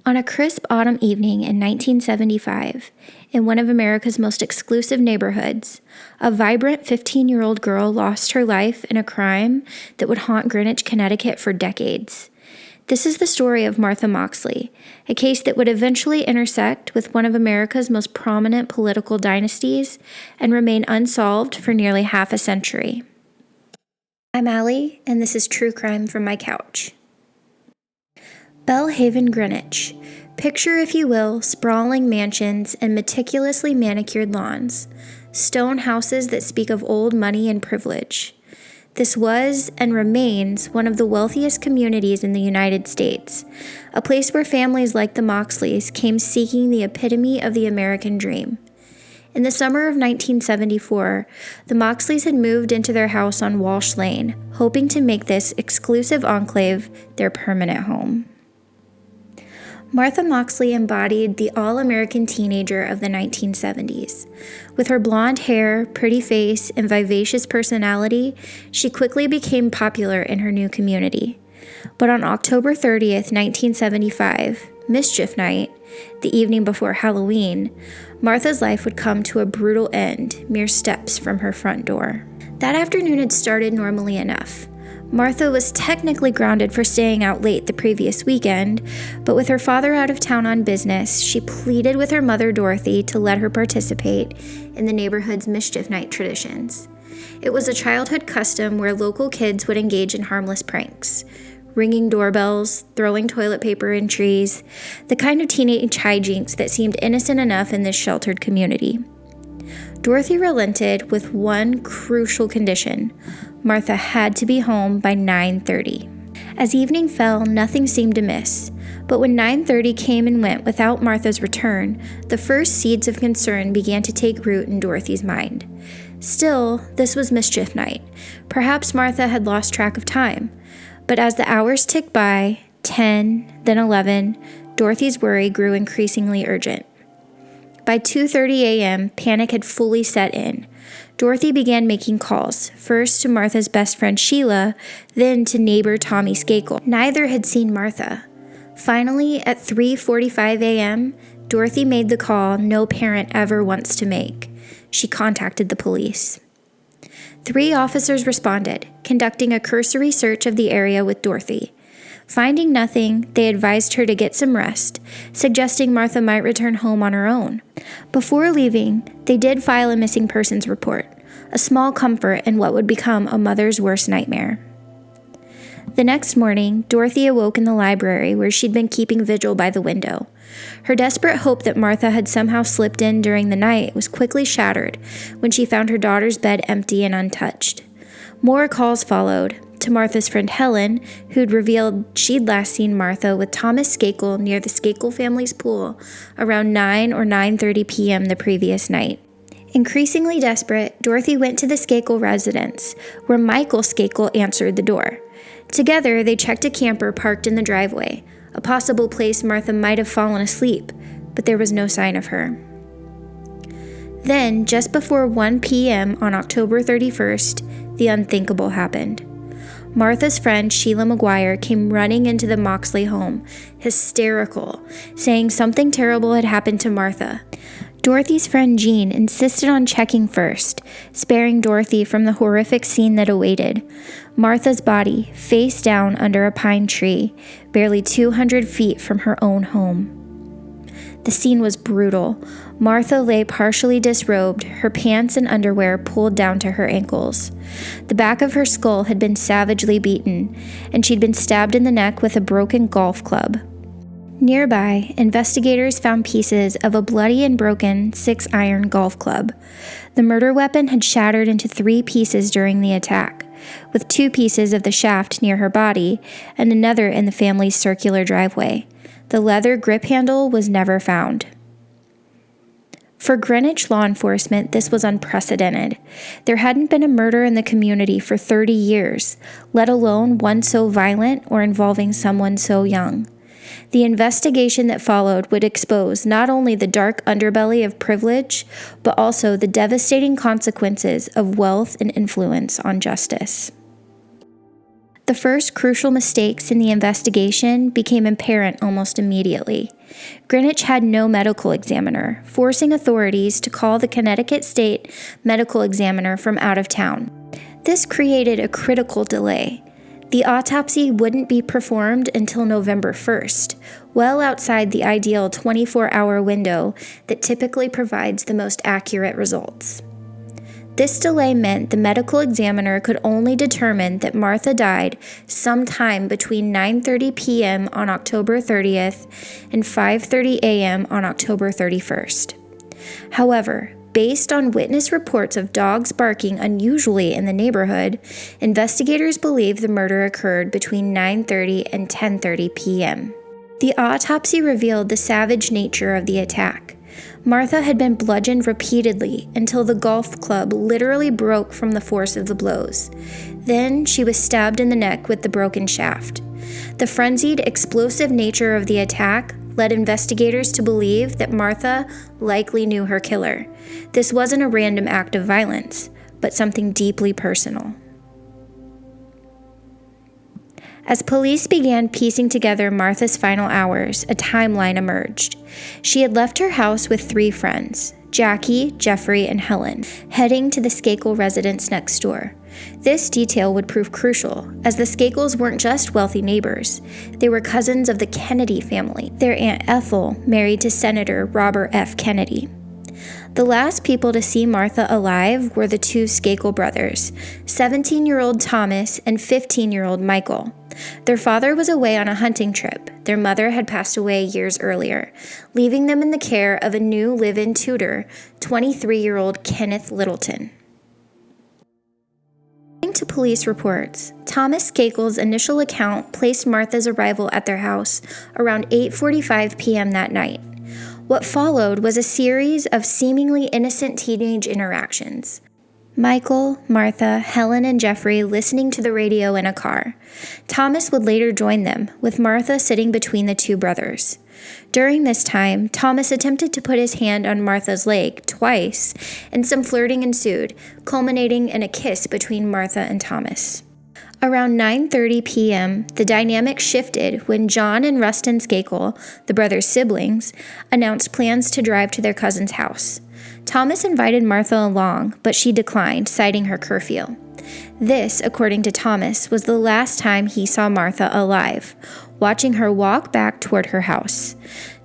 On a crisp autumn evening in 1975, in one of America's most exclusive neighborhoods, a vibrant 15-year-old girl lost her life in a crime that would haunt Greenwich, Connecticut for decades. This is the story of Martha Moxley, a case that would eventually intersect with one of America's most prominent political dynasties and remain unsolved for nearly half a century. I'm Allie, and this is True Crime from my couch. Belle Haven, Greenwich. Picture, if you will, sprawling mansions and meticulously manicured lawns, stone houses that speak of old money and privilege. This was and remains one of the wealthiest communities in the United States, a place where families like the Moxleys came seeking the epitome of the American dream. In the summer of 1974, the Moxleys had moved into their house on Walsh Lane, hoping to make this exclusive enclave their permanent home. Martha Moxley embodied the all-American teenager of the 1970s. With her blonde hair, pretty face, and vivacious personality, she quickly became popular in her new community. But on October 30th, 1975, Mischief Night, the evening before Halloween, Martha's life would come to a brutal end, mere steps from her front door. That afternoon had started normally enough. Martha was technically grounded for staying out late the previous weekend, but with her father out of town on business, she pleaded with her mother Dorothy to let her participate in the neighborhood's Mischief Night traditions. It was a childhood custom where local kids would engage in harmless pranks, ringing doorbells, throwing toilet paper in trees, the kind of teenage hijinks that seemed innocent enough in this sheltered community. Dorothy relented with one crucial condition. Martha had to be home by 9:30. As evening fell, nothing seemed amiss, but when 9:30 came and went without Martha's return, the first seeds of concern began to take root in Dorothy's mind. Still, this was Mischief Night. Perhaps Martha had lost track of time. But as the hours ticked by, 10, then 11, Dorothy's worry grew increasingly urgent. By 2:30 a.m., panic had fully set in. Dorothy began making calls, first to Martha's best friend Sheila, then to neighbor Tommy Skakel. Neither had seen Martha. Finally, at 3:45 a.m., Dorothy made the call no parent ever wants to make. She contacted the police. 3 officers responded, conducting a cursory search of the area with Dorothy. Finding nothing, they advised her to get some rest, suggesting Martha might return home on her own. Before leaving, they did file a missing persons report, a small comfort in what would become a mother's worst nightmare. The next morning, Dorothy awoke in the library where she'd been keeping vigil by the window. Her desperate hope that Martha had somehow slipped in during the night was quickly shattered when she found her daughter's bed empty and untouched. More calls followed, to Martha's friend Helen, who'd revealed she'd last seen Martha with Thomas Skakel near the Skakel family's pool around 9 or 9:30 p.m. the previous night. Increasingly desperate, Dorothy went to the Skakel residence, where Michael Skakel answered the door. Together, they checked a camper parked in the driveway, a possible place Martha might have fallen asleep, but there was no sign of her. Then, just before 1 p.m. on October 31st, the unthinkable happened. Martha's friend Sheila McGuire came running into the Moxley home, hysterical, saying something terrible had happened to Martha. Dorothy's friend Jean insisted on checking first, sparing Dorothy from the horrific scene that awaited. Martha's body, face down under a pine tree, barely 200 feet from her own home. The scene was brutal. Martha lay partially disrobed, her pants and underwear pulled down to her ankles. The back of her skull had been savagely beaten, and she'd been stabbed in the neck with a broken golf club. Nearby, investigators found pieces of a bloody and broken 6-iron golf club. The murder weapon had shattered into 3 pieces during the attack, with 2 pieces of the shaft near her body and another in the family's circular driveway. The leather grip handle was never found. For Greenwich law enforcement, this was unprecedented. There hadn't been a murder in the community for 30 years, let alone one so violent or involving someone so young. The investigation that followed would expose not only the dark underbelly of privilege, but also the devastating consequences of wealth and influence on justice. The first crucial mistakes in the investigation became apparent almost immediately. Greenwich had no medical examiner, forcing authorities to call the Connecticut State Medical Examiner from out of town. This created a critical delay. The autopsy wouldn't be performed until November 1st, well outside the ideal 24-hour window that typically provides the most accurate results. This delay meant the medical examiner could only determine that Martha died sometime between 9:30 p.m. on October 30th and 5:30 a.m. on October 31st. However, based on witness reports of dogs barking unusually in the neighborhood, investigators believe the murder occurred between 9:30 and 10:30 p.m. The autopsy revealed the savage nature of the attack. Martha had been bludgeoned repeatedly until the golf club literally broke from the force of the blows. Then she was stabbed in the neck with the broken shaft. The frenzied, explosive nature of the attack led investigators to believe that Martha likely knew her killer. This wasn't a random act of violence, but something deeply personal. As police began piecing together Martha's final hours, a timeline emerged. She had left her house with 3 friends, Jackie, Jeffrey, and Helen, heading to the Skakel residence next door. This detail would prove crucial, as the Skakels weren't just wealthy neighbors. They were cousins of the Kennedy family, their Aunt Ethel married to Senator Robert F. Kennedy. The last people to see Martha alive were the 2 Skakel brothers, 17-year-old Thomas and 15-year-old Michael. Their father was away on a hunting trip. Their mother had passed away years earlier, leaving them in the care of a new live-in tutor, 23-year-old Kenneth Littleton. According to police reports, Thomas Skakel's initial account placed Martha's arrival at their house around 8:45 p.m. that night. What followed was a series of seemingly innocent teenage interactions. Michael, Martha, Helen, and Jeffrey listening to the radio in a car. Thomas would later join them, with Martha sitting between the 2 brothers. During this time, Thomas attempted to put his hand on Martha's leg twice, and some flirting ensued, culminating in a kiss between Martha and Thomas. Around 9:30 p.m., the dynamic shifted when John and Rustin Skakel, the brothers' siblings, announced plans to drive to their cousin's house. Thomas invited Martha along, but she declined, citing her curfew. This, according to Thomas, was the last time he saw Martha alive, watching her walk back toward her house.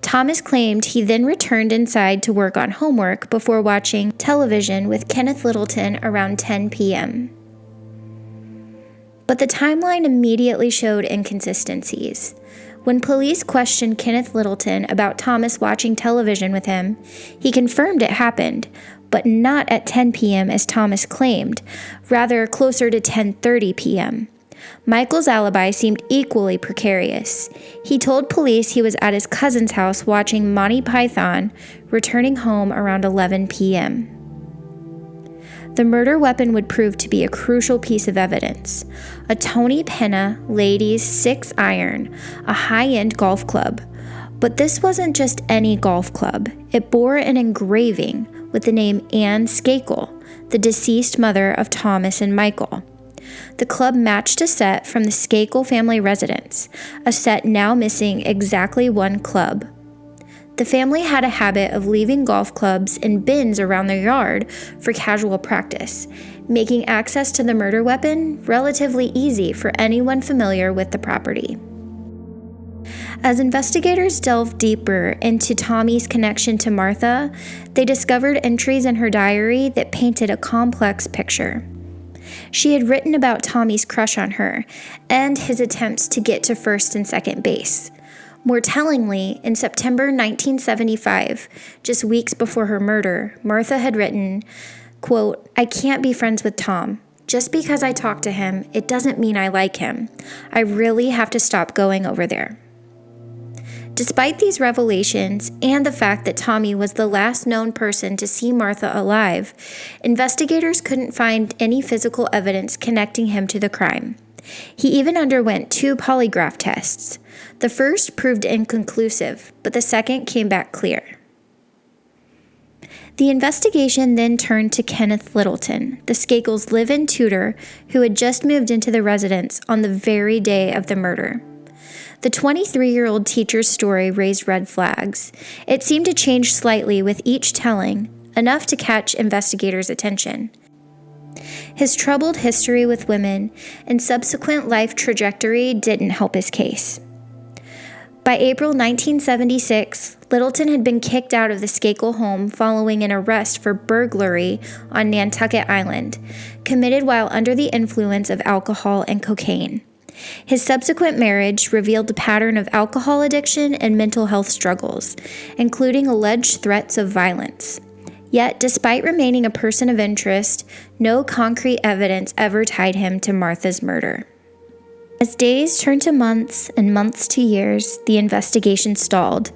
Thomas claimed he then returned inside to work on homework before watching television with Kenneth Littleton around 10 p.m. But the timeline immediately showed inconsistencies. When police questioned Kenneth Littleton about Thomas watching television with him, he confirmed it happened, but not at 10 p.m. as Thomas claimed, rather closer to 10:30 p.m. Michael's alibi seemed equally precarious. He told police he was at his cousin's house watching Monty Python, returning home around 11 p.m. The murder weapon would prove to be a crucial piece of evidence. A Tony Penna ladies 6-iron, a high-end golf club. But this wasn't just any golf club. It bore an engraving with the name Anne Skakel, the deceased mother of Thomas and Michael. The club matched a set from the Skakel family residence, a set now missing exactly 1 club. The family had a habit of leaving golf clubs in bins around their yard for casual practice, making access to the murder weapon relatively easy for anyone familiar with the property. As investigators delved deeper into Tommy's connection to Martha, they discovered entries in her diary that painted a complex picture. She had written about Tommy's crush on her and his attempts to get to first and second base. More tellingly, in September 1975, just weeks before her murder, Martha had written, quote, "I can't be friends with Tom. Just because I talk to him, it doesn't mean I like him. I really have to stop going over there." Despite these revelations and the fact that Tommy was the last known person to see Martha alive, investigators couldn't find any physical evidence connecting him to the crime. He even underwent 2 polygraph tests. The first proved inconclusive, but the second came back clear. The investigation then turned to Kenneth Littleton, the Skakels' live-in tutor who had just moved into the residence on the very day of the murder. The 23-year-old teacher's story raised red flags. It seemed to change slightly with each telling, enough to catch investigators' attention. His troubled history with women and subsequent life trajectory didn't help his case. By April 1976, Littleton had been kicked out of the Skakel home following an arrest for burglary on Nantucket Island, committed while under the influence of alcohol and cocaine. His subsequent marriage revealed a pattern of alcohol addiction and mental health struggles, including alleged threats of violence. Yet, despite remaining a person of interest, no concrete evidence ever tied him to Martha's murder. As days turned to months and months to years, the investigation stalled.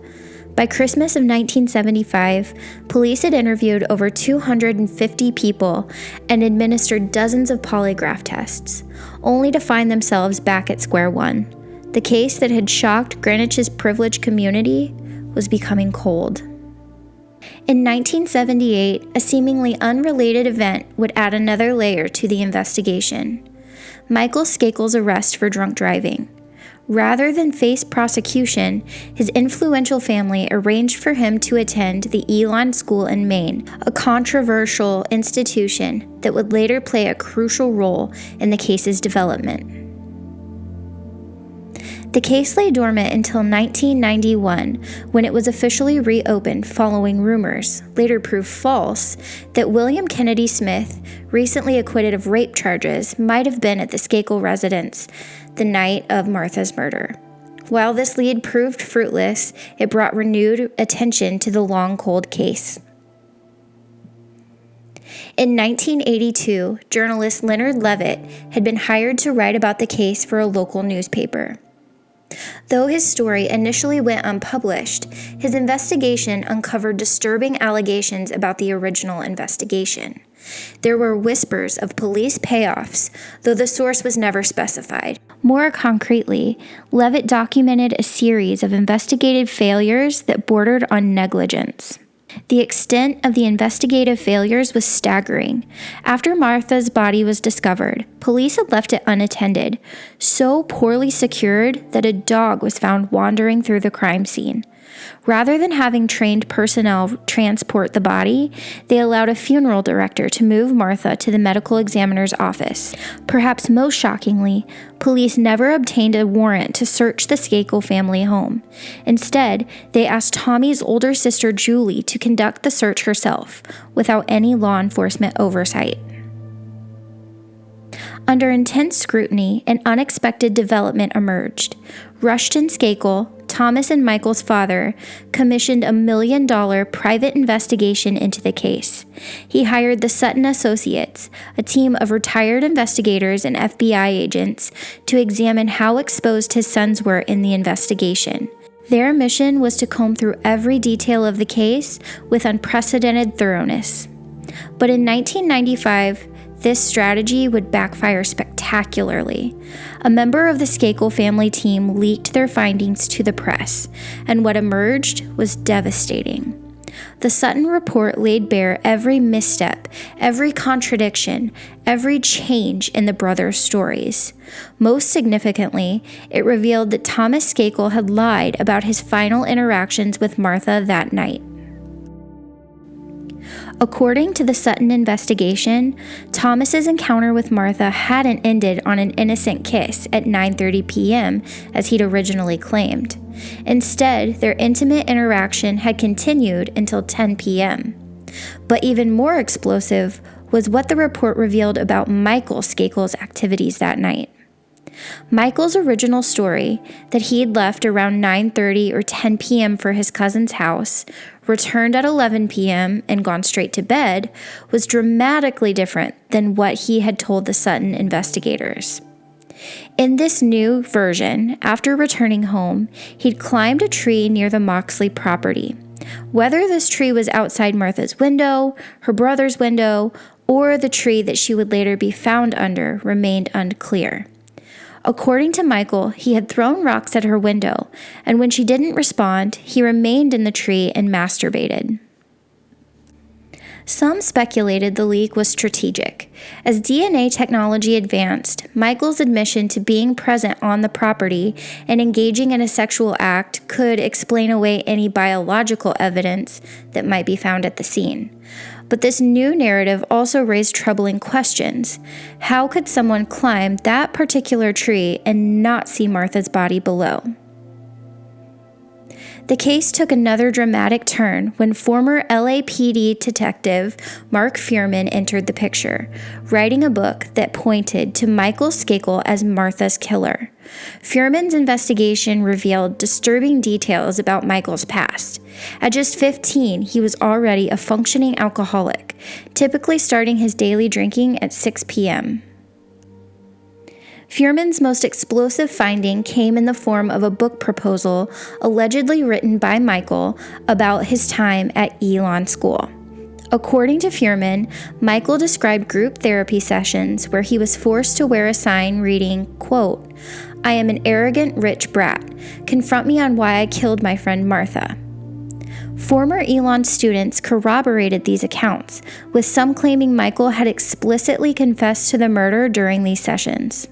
By Christmas of 1975, police had interviewed over 250 people and administered dozens of polygraph tests, only to find themselves back at square one. The case that had shocked Greenwich's privileged community was becoming cold. In 1978, a seemingly unrelated event would add another layer to the investigation. Michael Skakel's arrest for drunk driving. Rather than face prosecution, his influential family arranged for him to attend the Elon School in Maine, a controversial institution that would later play a crucial role in the case's development. The case lay dormant until 1991, when it was officially reopened following rumors, later proved false, that William Kennedy Smith, recently acquitted of rape charges, might have been at the Skakel residence the night of Martha's murder. While this lead proved fruitless, it brought renewed attention to the long cold case. In 1982, journalist Leonard Levitt had been hired to write about the case for a local newspaper. Though his story initially went unpublished, his investigation uncovered disturbing allegations about the original investigation. There were whispers of police payoffs, though the source was never specified. More concretely, Levitt documented a series of investigative failures that bordered on negligence. The extent of the investigative failures was staggering. After Martha's body was discovered, police had left it unattended, so poorly secured that a dog was found wandering through the crime scene. Rather than having trained personnel transport the body, they allowed a funeral director to move Martha to the medical examiner's office. Perhaps most shockingly, police never obtained a warrant to search the Skakel family home. Instead, they asked Tommy's older sister Julie to conduct the search herself, without any law enforcement oversight. Under intense scrutiny, an unexpected development emerged. Rushton Skakel, Thomas and Michael's father, commissioned $1 million private investigation into the case. He hired the Sutton Associates, a team of retired investigators and FBI agents, to examine how exposed his sons were in the investigation. Their mission was to comb through every detail of the case with unprecedented thoroughness. But in 1995, this strategy would backfire spectacularly. A member of the Skakel family team leaked their findings to the press, and what emerged was devastating. The Sutton report laid bare every misstep, every contradiction, every change in the brothers' stories. Most significantly, it revealed that Thomas Skakel had lied about his final interactions with Martha that night. According to the Sutton investigation, Thomas's encounter with Martha hadn't ended on an innocent kiss at 9:30 p.m. as he'd originally claimed. Instead, their intimate interaction had continued until 10 p.m. But even more explosive was what the report revealed about Michael Skakel's activities that night. Michael's original story, that he'd left around 9:30 or 10 p.m. for his cousin's house, returned at 11 p.m. and gone straight to bed, was dramatically different than what he had told the Sutton investigators. In this new version, after returning home, he'd climbed a tree near the Moxley property. Whether this tree was outside Martha's window, her brother's window, or the tree that she would later be found under remained unclear. According to Michael, he had thrown rocks at her window, and when she didn't respond, he remained in the tree and masturbated. Some speculated the leak was strategic. As DNA technology advanced, Michael's admission to being present on the property and engaging in a sexual act could explain away any biological evidence that might be found at the scene. But this new narrative also raised troubling questions. How could someone climb that particular tree and not see Martha's body below? The case took another dramatic turn when former LAPD detective Mark Fuhrman entered the picture, writing a book that pointed to Michael Skakel as Martha's killer. Fuhrman's investigation revealed disturbing details about Michael's past. At just 15, he was already a functioning alcoholic, typically starting his daily drinking at 6 p.m. Fuhrman's most explosive finding came in the form of a book proposal allegedly written by Michael about his time at Elon School. According to Fuhrman, Michael described group therapy sessions where he was forced to wear a sign reading, quote, "I am an arrogant rich brat. Confront me on why I killed my friend Martha." Former Elon students corroborated these accounts, with some claiming Michael had explicitly confessed to the murder during these sessions.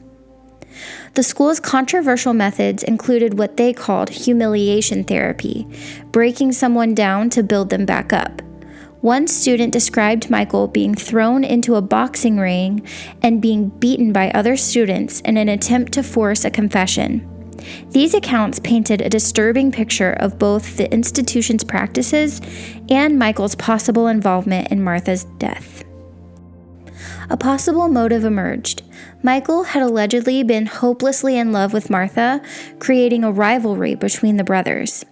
The school's controversial methods included what they called humiliation therapy, breaking someone down to build them back up. One student described Michael being thrown into a boxing ring and being beaten by other students in an attempt to force a confession. These accounts painted a disturbing picture of both the institution's practices and Michael's possible involvement in Martha's death. A possible motive emerged. Michael had allegedly been hopelessly in love with Martha, creating a rivalry between the brothers.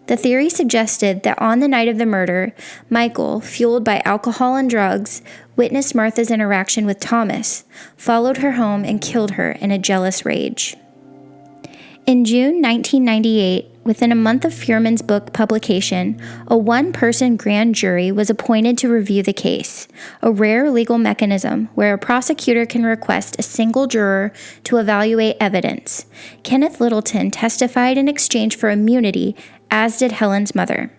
The theory suggested that on the night of the murder, Michael, fueled by alcohol and drugs, witnessed Martha's interaction with Thomas, followed her home, and killed her in a jealous rage. In June 1998, within a month of Fuhrman's book publication, a one-person grand jury was appointed to review the case, a rare legal mechanism where a prosecutor can request a single juror to evaluate evidence. Kenneth Littleton testified in exchange for immunity, as did Helen's mother.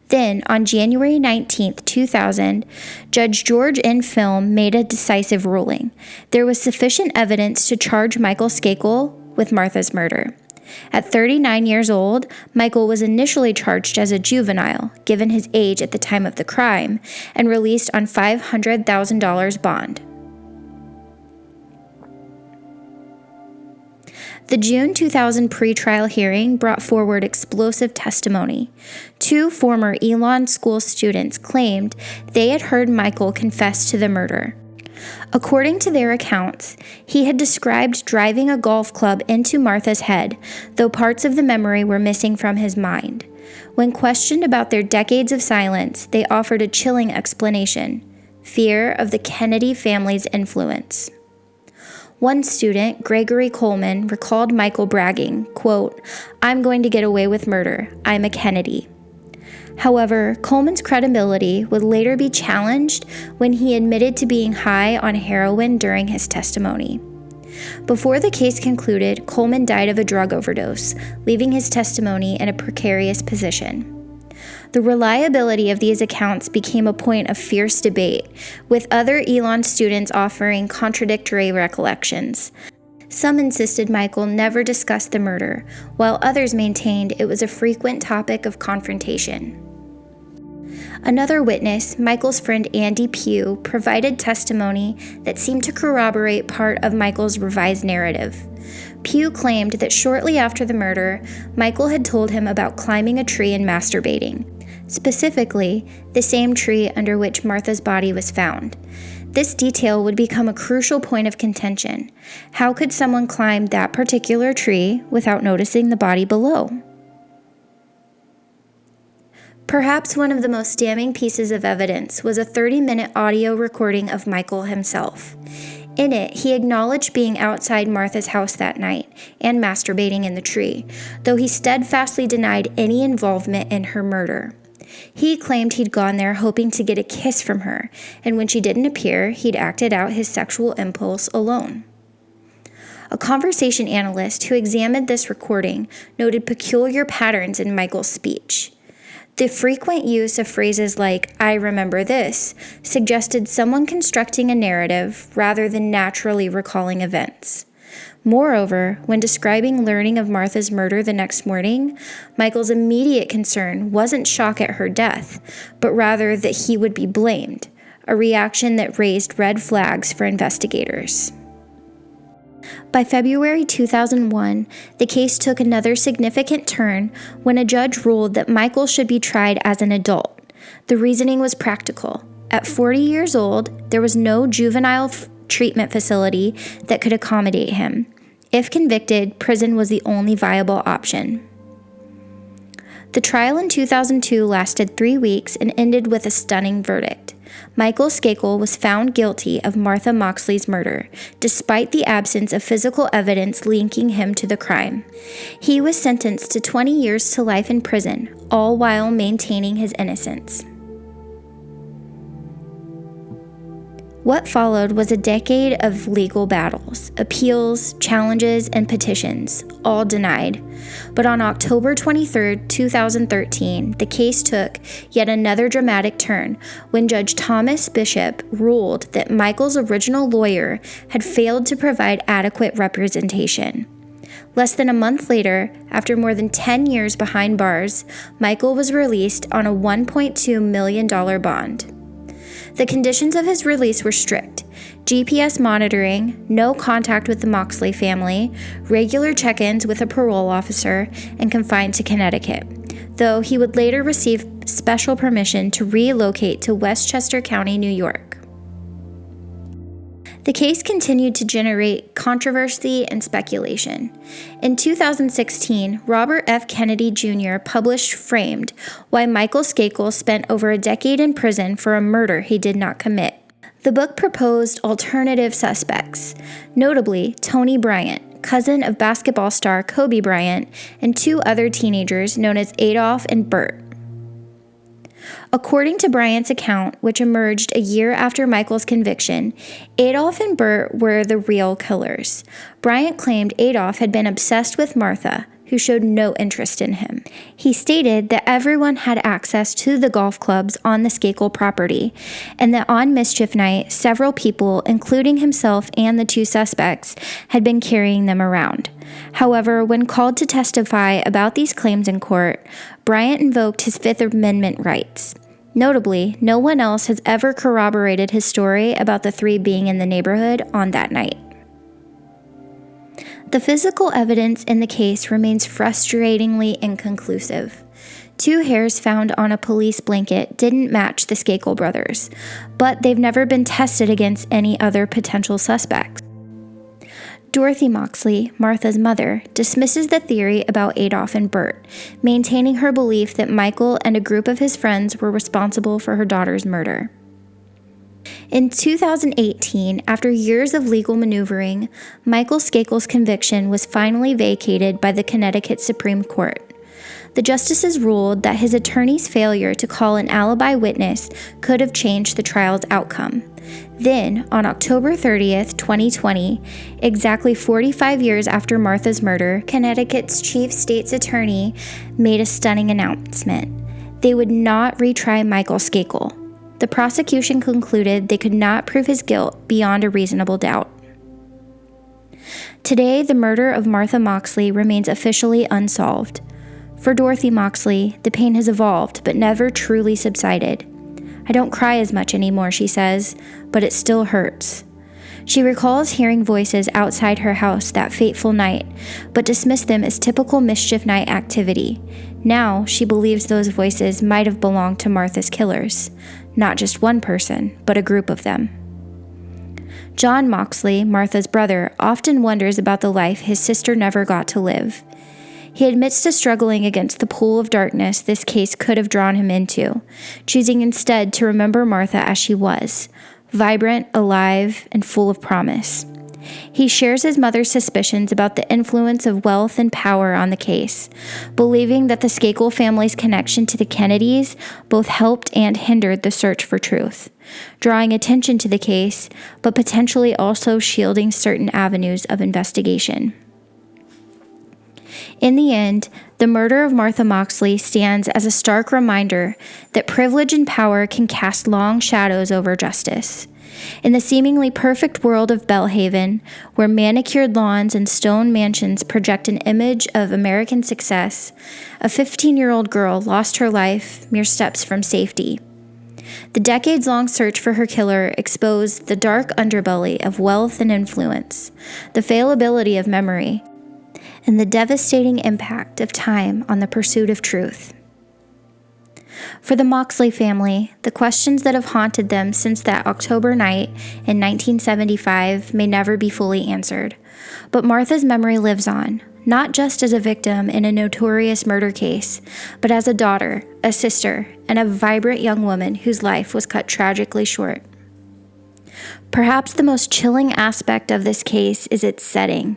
Then, on January 19, 2000, Judge George N. Film made a decisive ruling. There was sufficient evidence to charge Michael Skakel with Martha's murder. At 39 years old, Michael was initially charged as a juvenile, given his age at the time of the crime, and released on $500,000 bond. The June 2000 pretrial hearing brought forward explosive testimony. Two former Elon School students claimed they had heard Michael confess to the murder. According to their accounts, he had described driving a golf club into Martha's head, though parts of the memory were missing from his mind. When questioned about their decades of silence, they offered a chilling explanation: fear of the Kennedy family's influence. One student, Gregory Coleman, recalled Michael bragging, quote, "I'm going to get away with murder. I'm a Kennedy." However, Coleman's credibility would later be challenged when he admitted to being high on heroin during his testimony. Before the case concluded, Coleman died of a drug overdose, leaving his testimony in a precarious position. The reliability of these accounts became a point of fierce debate, with other Elon students offering contradictory recollections. Some insisted Michael never discussed the murder, while others maintained it was a frequent topic of confrontation. Another witness, Michael's friend Andy Pugh, provided testimony that seemed to corroborate part of Michael's revised narrative. Pugh claimed that shortly after the murder, Michael had told him about climbing a tree and masturbating, specifically the same tree under which Martha's body was found. This detail would become a crucial point of contention. How could someone climb that particular tree without noticing the body below? Perhaps one of the most damning pieces of evidence was a 30-minute audio recording of Michael himself. In it, he acknowledged being outside Martha's house that night and masturbating in the tree, though he steadfastly denied any involvement in her murder. He claimed he'd gone there hoping to get a kiss from her, and when she didn't appear, he'd acted out his sexual impulse alone. A conversation analyst who examined this recording noted peculiar patterns in Michael's speech. The frequent use of phrases like, "I remember this," suggested someone constructing a narrative rather than naturally recalling events. Moreover, when describing learning of Martha's murder the next morning, Michael's immediate concern wasn't shock at her death, but rather that he would be blamed, a reaction that raised red flags for investigators. By February 2001, the case took another significant turn when a judge ruled that Michael should be tried as an adult. The reasoning was practical. At 40 years old, there was no juvenile treatment facility that could accommodate him. If convicted, prison was the only viable option. The trial in 2002 lasted 3 weeks and ended with a stunning verdict. Michael Skakel was found guilty of Martha Moxley's murder, despite the absence of physical evidence linking him to the crime. He was sentenced to 20 years to life in prison, all while maintaining his innocence. What followed was a decade of legal battles, appeals, challenges, and petitions, all denied. But on October 23, 2013, the case took yet another dramatic turn when Judge Thomas Bishop ruled that Michael's original lawyer had failed to provide adequate representation. Less than a month later, after more than 10 years behind bars, Michael was released on a $1.2 million bond. The conditions of his release were strict: GPS monitoring, no contact with the Moxley family, regular check-ins with a parole officer, and confined to Connecticut, though he would later receive special permission to relocate to Westchester County, New York. The case continued to generate controversy and speculation. In 2016, Robert F. Kennedy Jr. published Framed: Why Michael Skakel Spent Over a Decade in Prison for a Murder He Did Not Commit. The book proposed alternative suspects, notably Tony Bryant, cousin of basketball star Kobe Bryant, and 2 other teenagers known as Adolph and Bert. According to Bryant's account, which emerged a year after Michael's conviction, Adolph and Bert were the real killers. Bryant claimed Adolph had been obsessed with Martha, who showed no interest in him. He stated that everyone had access to the golf clubs on the Skakel property, and that on mischief night, several people, including himself and the 2 suspects, had been carrying them around. However, when called to testify about these claims in court, Bryant invoked his Fifth Amendment rights. Notably, no one else has ever corroborated his story about the 3 being in the neighborhood on that night. The physical evidence in the case remains frustratingly inconclusive. 2 hairs found on a police blanket didn't match the Skakel brothers, but they've never been tested against any other potential suspects. Dorothy Moxley, Martha's mother, dismisses the theory about Adolph and Bert, maintaining her belief that Michael and a group of his friends were responsible for her daughter's murder. In 2018, after years of legal maneuvering, Michael Skakel's conviction was finally vacated by the Connecticut Supreme Court. The justices ruled that his attorney's failure to call an alibi witness could have changed the trial's outcome. Then, on October 30th, 2020, exactly 45 years after Martha's murder, Connecticut's chief state's attorney made a stunning announcement. They would not retry Michael Skakel. The prosecution concluded they could not prove his guilt beyond a reasonable doubt. Today, the murder of Martha Moxley remains officially unsolved. For Dorothy Moxley, the pain has evolved but never truly subsided. "I don't cry as much anymore," she says, "but it still hurts." She recalls hearing voices outside her house that fateful night, but dismissed them as typical mischief night activity. Now, she believes those voices might have belonged to Martha's killers. Not just one person, but a group of them. John Moxley, Martha's brother, often wonders about the life his sister never got to live. He admits to struggling against the pool of darkness this case could have drawn him into, choosing instead to remember Martha as she was, vibrant, alive, and full of promise. He shares his mother's suspicions about the influence of wealth and power on the case, believing that the Skakel family's connection to the Kennedys both helped and hindered the search for truth, drawing attention to the case, but potentially also shielding certain avenues of investigation. In the end, the The murder of Martha Moxley stands as a stark reminder that privilege and power can cast long shadows over justice. In the seemingly perfect world of Belle Haven, where manicured lawns and stone mansions project an image of American success, a 15-year-old girl lost her life mere steps from safety. The decades-long search for her killer exposed the dark underbelly of wealth and influence, the fallibility of memory, and the devastating impact of time on the pursuit of truth. For the Moxley family, the questions that have haunted them since that October night in 1975 may never be fully answered. But Martha's memory lives on, not just as a victim in a notorious murder case, but as a daughter, a sister, and a vibrant young woman whose life was cut tragically short. Perhaps the most chilling aspect of this case is its setting,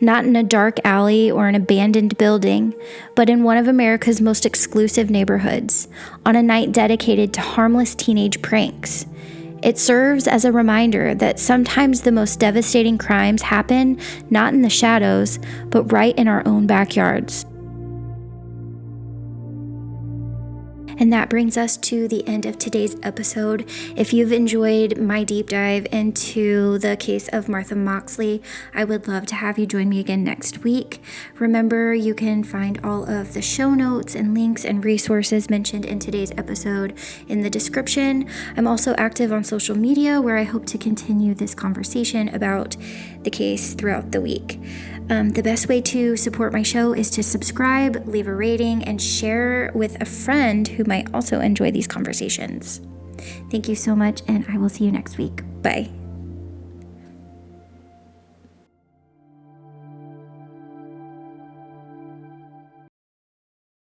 not in a dark alley or an abandoned building, but in one of America's most exclusive neighborhoods, on a night dedicated to harmless teenage pranks. It serves as a reminder that sometimes the most devastating crimes happen not in the shadows, but right in our own backyards. And that brings us to the end of today's episode. If you've enjoyed my deep dive into the case of Martha Moxley, I would love to have you join me again next week. Remember, you can find all of the show notes and links and resources mentioned in today's episode in the description. I'm also active on social media, where I hope to continue this conversation about the case throughout the week. The best way to support my show is to subscribe, leave a rating, and share with a friend who might also enjoy these conversations. Thank you so much, and I will see you next week. Bye.